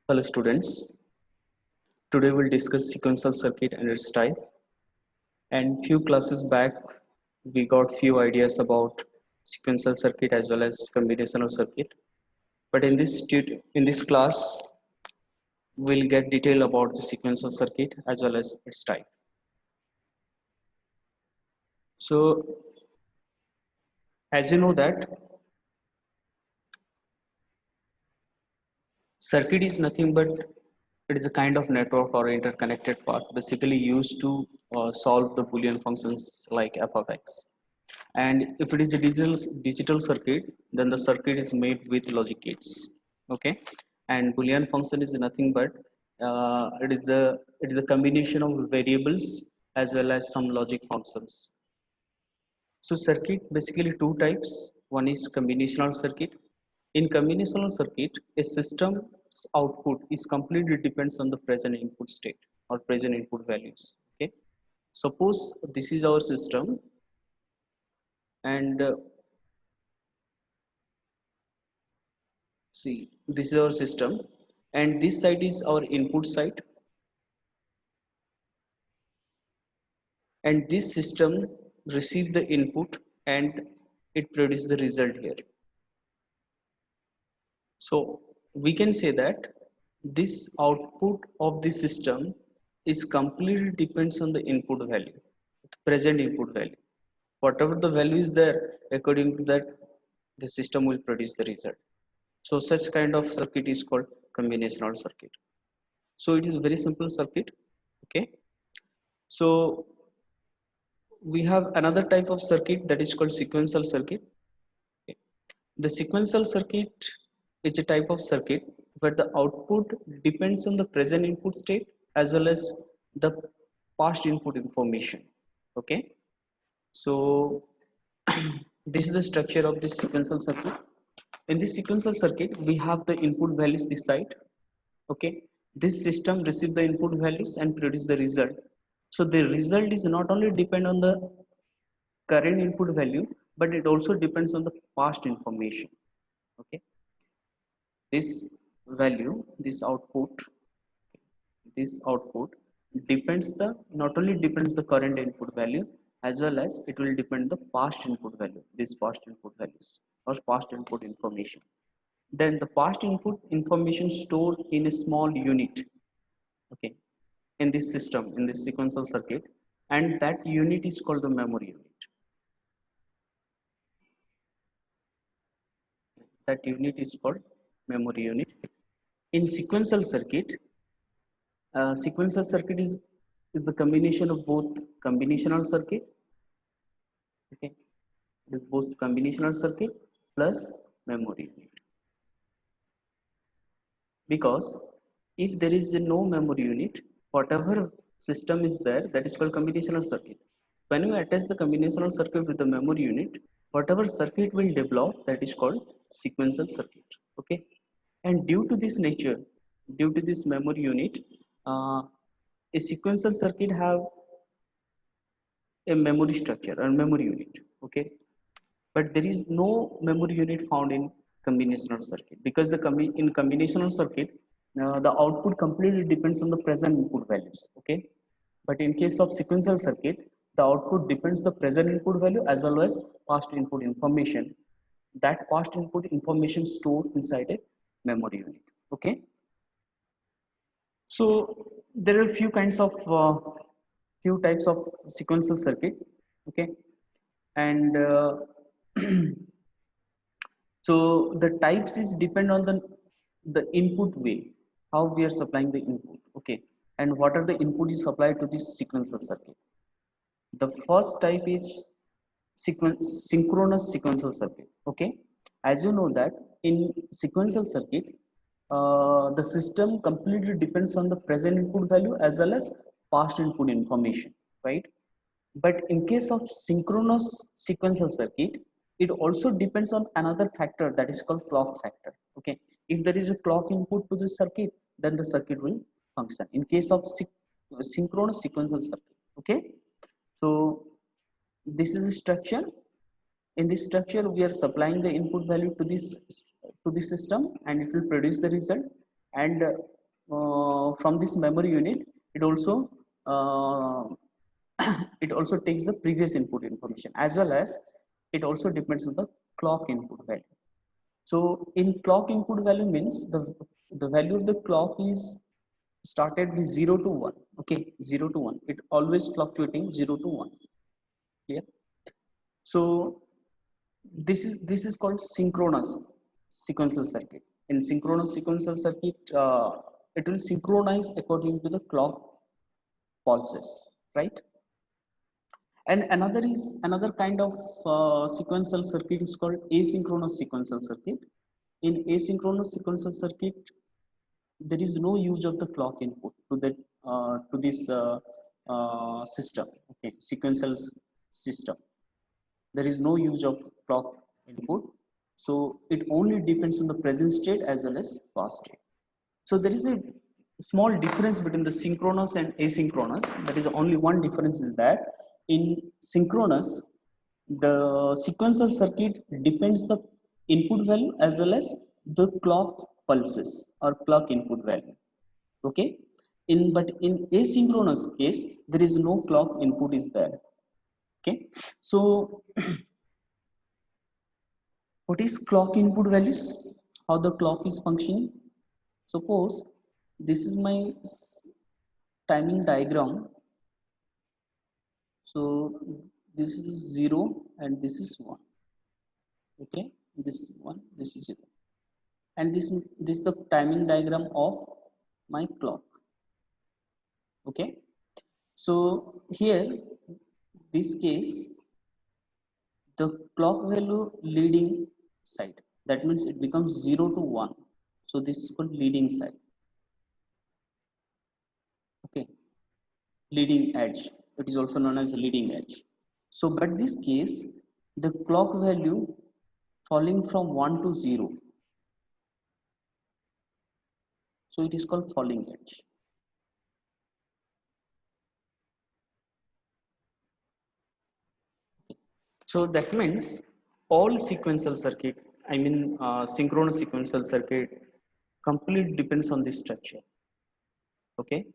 Hello students, today we'll discuss sequential circuit and its type. And few classes back we got few ideas about sequential circuit as well as combinational circuit. But in this class we'll get detail about the sequential circuit as well as its type. So as you know that circuit is nothing but it is a kind of network or interconnected part basically used to solve the Boolean functions like f of x. And if it is a digital circuit, then the circuit is made with logic gates. Okay, and Boolean function is nothing but it is a combination of variables as well as some logic functions. So circuit basically two types. One is combinational circuit. In combinational circuit, a system's output is completely depends on the present input state or present input values. Okay, suppose this is our system, and see, this is our system, and this side is our input side, and this system receive the input and it produces the result here. So we can say that this output of the system is completely depends on the input value, the present input value. Whatever the value is there, according to that, the system will produce the result. So such kind of circuit is called combinational circuit. So it is very simple circuit. Okay, so we have another type of circuit that is called sequential circuit. Okay. The sequential circuit is a type of circuit where the output depends on the present input state as well as the past input information. Okay, so this is the structure of this sequential circuit. In this sequential circuit we have the input values this side. Okay, this system receive the input values and produce the result. So the result is not only depend on the current input value, but it also depends on the past information. Okay, this value, this output depends the not only depends the current input value, as well as it will depend the past input value, this past input values or past input information. Then the past input information stored in a small unit. Okay, in this system, in this sequential circuit, and that unit is called the memory unit. That unit is called memory unit. In sequential circuit is the combination of both combinational circuit. Okay, it is both combinational circuit plus memory unit. Because if there is no memory unit, whatever system is there, that is called combinational circuit. When you attach the combinational circuit with the memory unit, whatever circuit will develop, that is called sequential circuit. Okay, and due to this nature, due to this memory unit, uh, a sequential circuit have a memory structure or memory unit. Okay, but there is no memory unit found in combinational circuit, because in combinational circuit the output completely depends on the present input values. Okay, but in case of sequential circuit, the output depends the present input value as well as past input information. That past input information stored inside a memory unit. Okay, so there are few types of sequential circuit. Okay, and so the types is depend on the input way, how we are supplying the input. Okay, and what are the input is supplied to this sequential circuit. The first type is synchronous sequential circuit. Okay, as you know that in sequential circuit, the system completely depends on the present input value as well as past input information, right? But in case of synchronous sequential circuit, it also depends on another factor that is called clock factor. Okay, if there is a clock input to the circuit, then the circuit will function. In case of synchronous sequential circuit. Okay, so this is a structure. In this structure, we are supplying the input value to this to the system, and it will produce the result. And from this memory unit, it also uh, it also takes the previous input information, as well as it also depends on the clock input value. So in clock input value means the value of the clock is started with 0 to 1. Okay, 0 to 1, it always fluctuating 0 to 1. Yeah. So this is called synchronous sequential circuit. In synchronous sequential circuit, it will synchronize according to the clock pulses, right? And another kind of sequential circuit is called asynchronous sequential circuit. In asynchronous sequential circuit, there is no use of the clock input to this system. Okay, sequential system, there is no use of clock input, so it only depends on the present state as well as past state. So there is a small difference between the synchronous and asynchronous. That is only one difference, is that in synchronous, the sequential circuit depends the input value as well as the clock pulses or clock input value. Okay, but in asynchronous case, there is no clock input is there. Okay, so what is clock input values? How the clock is functioning? Suppose this is my timing diagram. So this is 0 and this is 1. Okay, this is 1, this is 0, and this is the timing diagram of my clock. Okay, so here, this case, the clock value leading side, that means it becomes 0 to 1. So this is called leading side. Okay, leading edge, it is also known as leading edge. So but this case, the clock value falling from 1 to 0, so it is called falling edge. So that means all sequential circuit, I mean synchronous sequential circuit, completely depends on this structure. Okay,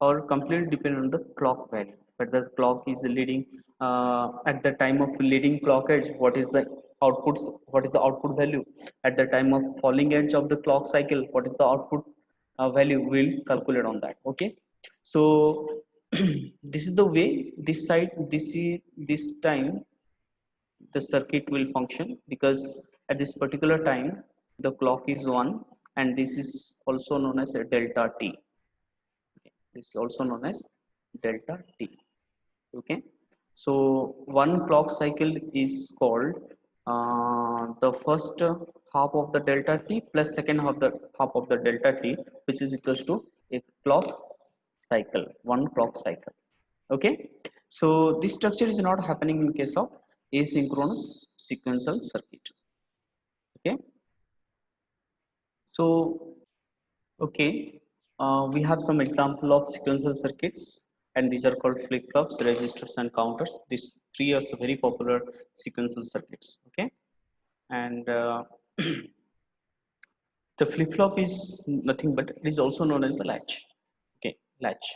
or completely depend on the clock value. But the clock is leading at the time of leading clock edge, what is the outputs, what is the output value? At the time of falling edge of the clock cycle, what is the output value? We'll calculate on that. Okay, so this is the way this side, this time the circuit will function, because at this particular time the clock is 1, and this is also known as a delta t. This is also known as delta t. Okay, so one clock cycle is called the first half of the delta t plus second half of the delta t, which is equals to a clock cycle, one clock cycle. Okay, so this structure is not happening in case of asynchronous sequential circuit. Okay, so okay, we have some example of sequential circuits, and these are called flip-flops, registers, and counters. These three are very popular sequential circuits. Okay, and the flip-flop is nothing but it is also known as the latch. Okay, latch,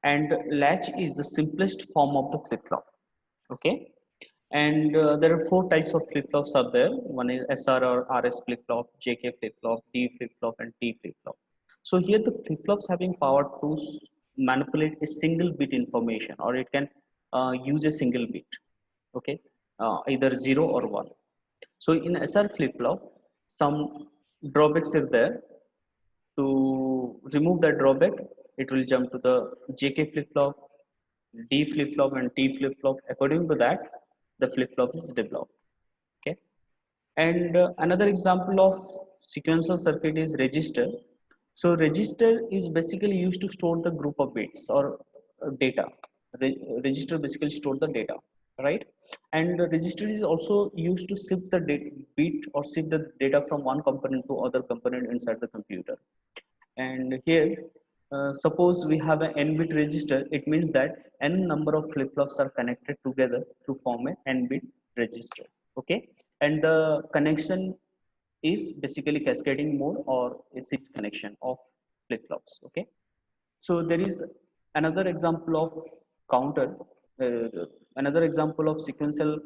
and latch is the simplest form of the flip-flop. Okay, and there are four types of flip-flops are there. One is SR or RS flip-flop, JK flip-flop, D flip-flop, and T flip-flop. So here the flip-flops having power to manipulate a single bit information, or it can use a single bit. Okay, either 0 or 1. So in SR flip-flop, some drawbacks are there. To remove that drawback, it will jump to the JK flip-flop, D flip-flop, and T flip-flop. According to that, the flip-flop is developed. Okay, and another example of sequential circuit is register. So register is basically used to store the group of bits or data. Register basically store the data, right? And the register is also used to shift the bit or shift the data from one component to other component inside the computer. And here, suppose we have an n bit register, it means that n number of flip flops are connected together to form a n bit register. Okay, and the connection is basically cascading mode or a switch connection of flip-flops. Okay, so there is another example of counter, another example of sequential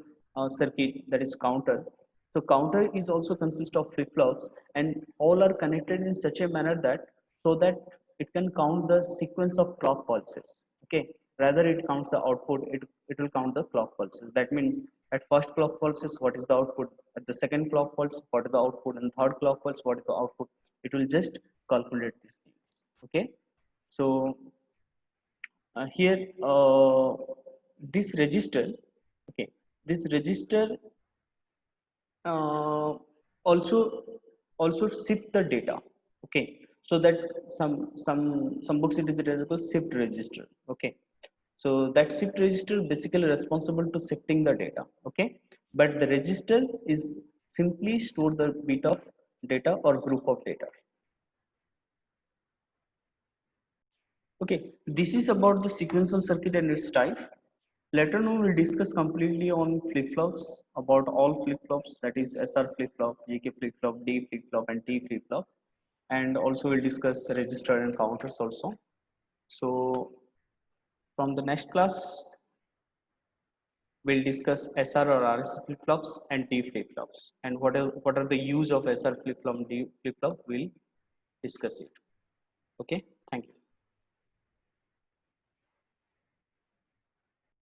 circuit, that is counter. So counter is also consist of flip-flops, and all are connected in such a manner that so that it can count the sequence of clock pulses. Okay, rather it counts the output, it will count the clock pulses. That means at first clock pulses what is the output, at the second clock pulse what is the output, and third clock pulse what is the output. It will just calculate these things. Okay, so here this register, okay, this register uh, also also shift the data. Okay, so that some books it is written as shift register. Okay, so that shift register basically responsible to shifting the data. Okay, but the register is simply store the bit of data or group of data. Okay, this is about the sequential circuit and its type. Later on, we'll discuss completely on flip-flops, about all flip-flops, that is SR flip-flop, GK flip-flop, D flip-flop, and T flip-flop. And also we'll discuss register and counters also. So from the next class, we'll discuss SR or RS flip-flops and D flip-flops. And what are the use of SR flip-flop and D flip-flop, we'll discuss it. Okay, thank you.